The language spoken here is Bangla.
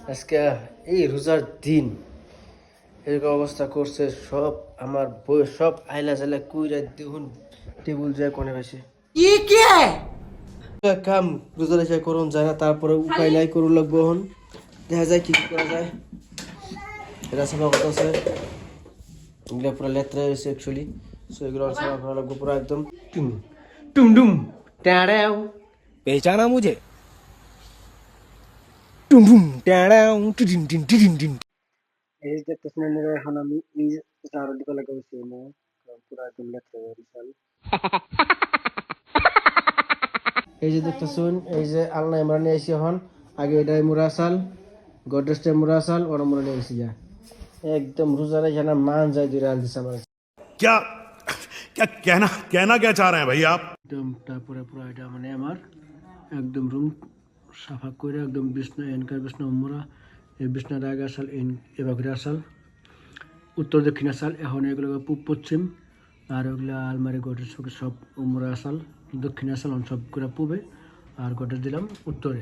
আজকে এই রোজার দিন এরকম অবস্থা করছে সব আমার বই সব আইলা জাইলা কুইরা দেখুন টেবিল যায় কোনে বেশি কাম রোজা রেখে করুন যায় না তারপরে উপায় নাই করুন লাগবো এখন দেখা যায় কি করা যায় এটা সাফা কথা আছে এগুলো পুরো লেত্রা হয়েছে অ্যাকচুয়ালি সো এগুলো সাফা করা লাগবো পুরো একদম টুম টুম টুম ট্যাড়াও पहचाना मुझे टुम टुम टैडाउ टिडिन टिन टिडिन टिन এই যে দেখতেছেন এখন আমি এই ঝাড়ু দিতে লাগাইছি না পুরো একদম লেত্রা হয়ে গেছে এই যে দেখতেছেন এই যে আলনা আমরা নিয়ে এসে এখন আগে এটাই মুরাসাল গডরেজটা মুরাসাল ওরা মুরা নিয়ে এসে যা একদম রোজা রেখে না মান যায় দুই রান দিছে আমার क्या क्या कहना कहना क्या चाह रहे हैं भाई आप একদম তারপরে পুরো এটা মানে আমার একদম রুম সাফা করে একদম বিছনা এনকার বিছনা মুরা এই বিছনার আগে আসাল এবার ঘুরে আসাল উত্তর দক্ষিণ আসাল এখন এগুলো পূব পশ্চিম আর ওগুলো আলমারি গডরেজ সব মুরা আসাল দক্ষিণ আসাল সব করে পূবে আর গডরেজ দিলাম উত্তরে